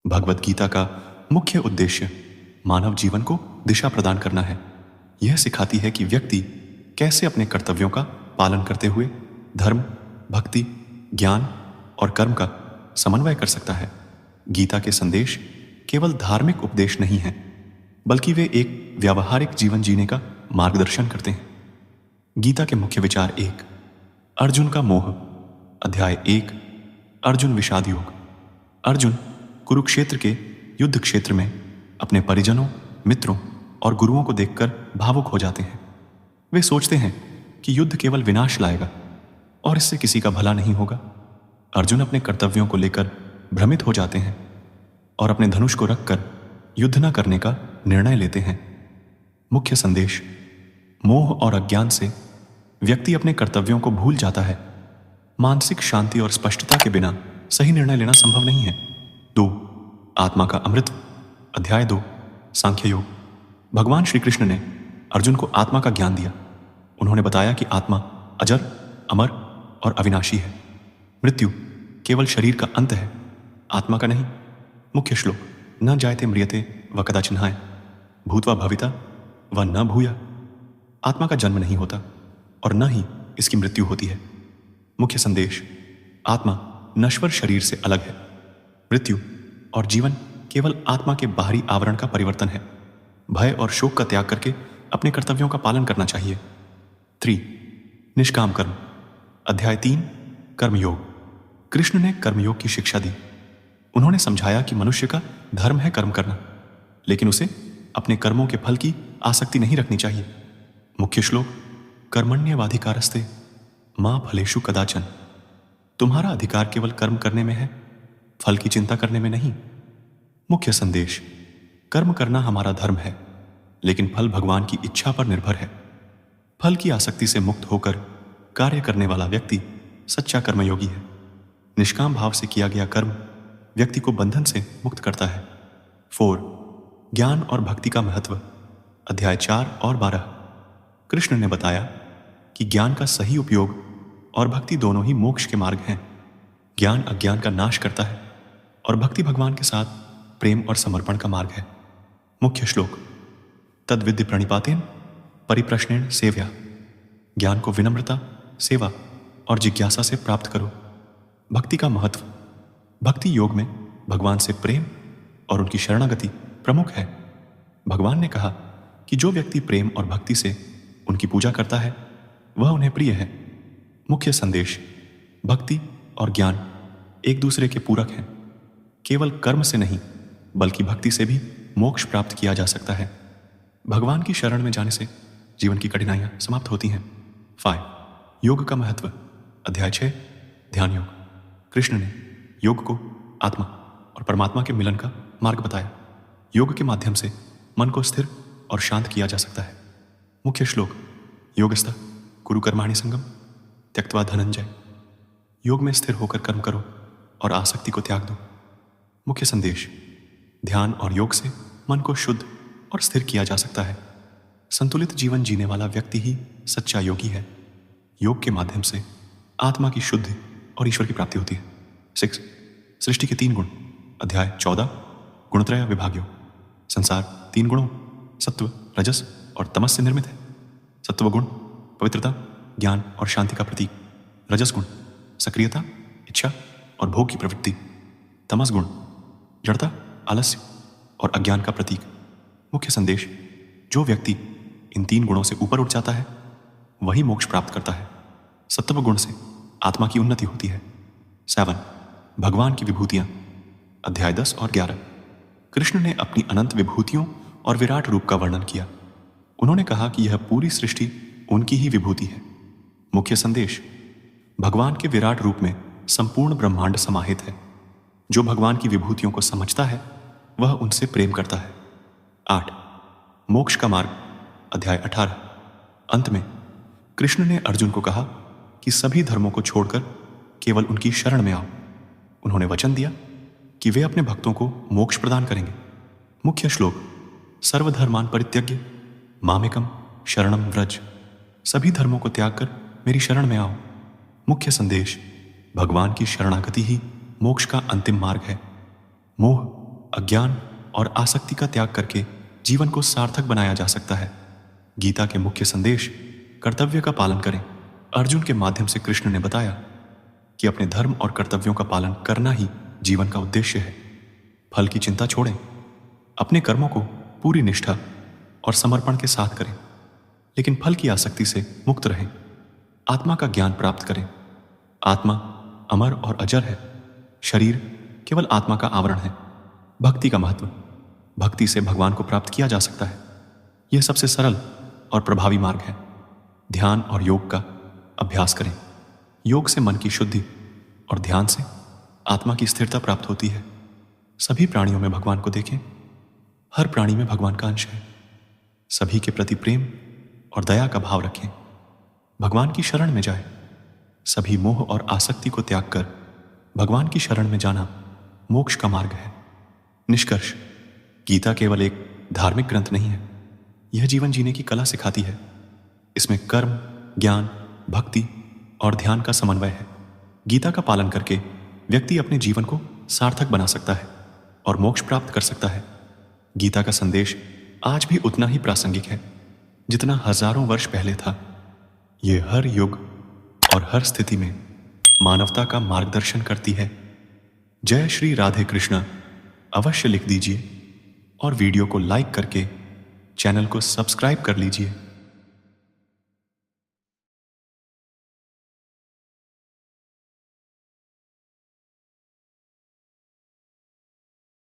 भगवत गीता का मुख्य उद्देश्य मानव जीवन को दिशा प्रदान करना है। यह सिखाती है कि व्यक्ति कैसे अपने कर्तव्यों का पालन करते हुए धर्म, भक्ति, ज्ञान और कर्म का समन्वय कर सकता है। गीता के संदेश केवल धार्मिक उपदेश नहीं हैं, बल्कि वे एक व्यावहारिक जीवन जीने का मार्गदर्शन करते हैं। गीता के मुख्य विचार 1, अर्जुन का मोह। अध्याय 1, अर्जुन विषाद योग। अर्जुन कुरुक्षेत्र के युद्ध क्षेत्र में अपने परिजनों, मित्रों और गुरुओं को देखकर भावुक हो जाते हैं। वे सोचते हैं कि युद्ध केवल विनाश लाएगा और इससे किसी का भला नहीं होगा। अर्जुन अपने कर्तव्यों को लेकर भ्रमित हो जाते हैं और अपने धनुष को रखकर युद्ध न करने का निर्णय लेते हैं। मुख्य संदेश: मोह और अज्ञान से व्यक्ति अपने कर्तव्यों को भूल जाता है। मानसिक शांति और स्पष्टता के बिना सही निर्णय लेना संभव नहीं है। 2, आत्मा का अमृत। अध्याय 2, सांख्य योग। भगवान श्री कृष्ण ने अर्जुन को आत्मा का ज्ञान दिया। उन्होंने बताया कि आत्मा अजर, अमर और अविनाशी है। मृत्यु केवल शरीर का अंत है, आत्मा का नहीं। मुख्य श्लोक: न जायते म्रियते व कदाचिन्हाय भूत्वा भविता व न भूया। आत्मा का जन्म नहीं होता और न ही इसकी मृत्यु होती है। मुख्य संदेश: आत्मा नश्वर शरीर से अलग है। मृत्यु और जीवन केवल आत्मा के बाहरी आवरण का परिवर्तन है। भय और शोक का त्याग करके अपने कर्तव्यों का पालन करना चाहिए। 3, निष्काम कर्म। अध्याय 3, कर्मयोग। कृष्ण ने कर्मयोग की शिक्षा दी। उन्होंने समझाया कि मनुष्य का धर्म है कर्म करना, लेकिन उसे अपने कर्मों के फल की आसक्ति नहीं रखनी चाहिए। मुख्य श्लोक: कर्मण्येवाधिकारस्ते मा फलेषु कदाचन। तुम्हारा अधिकार केवल कर्म करने में है, फल की चिंता करने में नहीं। मुख्य संदेश: कर्म करना हमारा धर्म है, लेकिन फल भगवान की इच्छा पर निर्भर है। फल की आसक्ति से मुक्त होकर कार्य करने वाला व्यक्ति सच्चा कर्मयोगी है। निष्काम भाव से किया गया कर्म व्यक्ति को बंधन से मुक्त करता है। 4, ज्ञान और भक्ति का महत्व। अध्याय 4 और 12। कृष्ण ने बताया कि ज्ञान का सही उपयोग और भक्ति दोनों ही मोक्ष के मार्ग हैं। ज्ञान अज्ञान का नाश करता है और भक्ति भगवान के साथ प्रेम और समर्पण का मार्ग है। मुख्य श्लोक: तद्विद्य प्रणिपातेन परिप्रश्नेन सेव्या। ज्ञान को विनम्रता, सेवा और जिज्ञासा से प्राप्त करो। भक्ति का महत्व। भक्ति योग में भगवान से प्रेम और उनकी शरणागति प्रमुख है। भगवान ने कहा कि जो व्यक्ति प्रेम और भक्ति से उनकी पूजा करता है वह उन्हें प्रिय है। मुख्य संदेश: भक्ति और ज्ञान एक दूसरे के पूरक हैं। केवल कर्म से नहीं बल्कि भक्ति से भी मोक्ष प्राप्त किया जा सकता है। भगवान की शरण में जाने से जीवन की कठिनाइयां समाप्त होती हैं। 5, योग का महत्व। अध्याय 6, ध्यान योग। कृष्ण ने योग को आत्मा और परमात्मा के मिलन का मार्ग बताया। योग के माध्यम से मन को स्थिर और शांत किया जा सकता है। मुख्य श्लोक: योगस्थ कुरु कर्माणि संगम त्यक्त्वा धनंजय। योग में स्थिर होकर कर्म करो और आसक्ति को त्याग दो। मुख्य संदेश: ध्यान और योग से मन को शुद्ध और स्थिर किया जा सकता है। संतुलित जीवन जीने वाला व्यक्ति ही सच्चा योगी है। योग के माध्यम से आत्मा की शुद्धि और ईश्वर की प्राप्ति होती है। 6, सृष्टि के 3 गुण। अध्याय 14, गुणत्रय विभाग्यो। संसार 3 गुणों सत्व, रजस और तमस से निर्मित है। सत्व गुण पवित्रता, ज्ञान और शांति का प्रतीक। रजस गुण सक्रियता, इच्छा और भोग की प्रवृत्ति। तमस गुण जड़ता, आलस्य और अज्ञान का प्रतीक। मुख्य संदेश: जो व्यक्ति इन 3 गुणों से ऊपर उठ जाता है वही मोक्ष प्राप्त करता है। सत्व गुण से आत्मा की उन्नति होती है। 7, भगवान की विभूतियां। अध्याय 10 और 11। कृष्ण ने अपनी अनंत विभूतियों और विराट रूप का वर्णन किया। उन्होंने कहा कि यह पूरी सृष्टि उनकी ही विभूति है। मुख्य संदेश: भगवान के विराट रूप में संपूर्ण ब्रह्मांड समाहित है। जो भगवान की विभूतियों को समझता है वह उनसे प्रेम करता है। 8, मोक्ष का मार्ग। अध्याय 18। अंत में कृष्ण ने अर्जुन को कहा कि सभी धर्मों को छोड़कर केवल उनकी शरण में आओ। उन्होंने वचन दिया कि वे अपने भक्तों को मोक्ष प्रदान करेंगे। मुख्य श्लोक: सर्वधर्मान परित्यज्य मामेकम शरणम व्रज। सभी धर्मों को त्याग कर मेरी शरण में आओ। मुख्य संदेश: भगवान की शरणागति ही मोक्ष का अंतिम मार्ग है। मोह अज्ञान और आसक्ति का त्याग करके जीवन को सार्थक बनाया जा सकता है। गीता के मुख्य संदेश कर्तव्य का पालन करें। अर्जुन के माध्यम से कृष्ण ने बताया कि अपने धर्म और कर्तव्यों का पालन करना ही जीवन का उद्देश्य है। फल की चिंता छोड़ें, अपने कर्मों को पूरी निष्ठा और समर्पण के साथ करें, लेकिन फल की आसक्ति से मुक्त रहें। आत्मा का ज्ञान प्राप्त करें। आत्मा अमर और अजर है, शरीर केवल आत्मा का आवरण है। भक्ति का महत्व। भक्ति से भगवान को प्राप्त किया जा सकता है। यह सबसे सरल और प्रभावी मार्ग है। ध्यान और योग का अभ्यास करें। योग से मन की शुद्धि और ध्यान से आत्मा की स्थिरता प्राप्त होती है। सभी प्राणियों में भगवान को देखें। हर प्राणी में भगवान का अंश है। सभी के प्रति प्रेम और दया का भाव रखें। भगवान की शरण में जाएं। सभी मोह और आसक्ति को त्याग कर भगवान की शरण में जाना मोक्ष का मार्ग है। निष्कर्ष, गीता केवल एक धार्मिक ग्रंथ नहीं है, यह जीवन जीने की कला सिखाती है। इसमें कर्म, ज्ञान, भक्ति और ध्यान का समन्वय है। गीता का पालन करके व्यक्ति अपने जीवन को सार्थक बना सकता है और मोक्ष प्राप्त कर सकता है। गीता का संदेश आज भी उतना ही प्रासंगिक है जितना हजारों वर्ष पहले था। यह हर युग और हर स्थिति में मानवता का मार्गदर्शन करती है। जय श्री राधे कृष्ण अवश्य लिख दीजिए और वीडियो को लाइक करके चैनल को सब्सक्राइब कर लीजिए।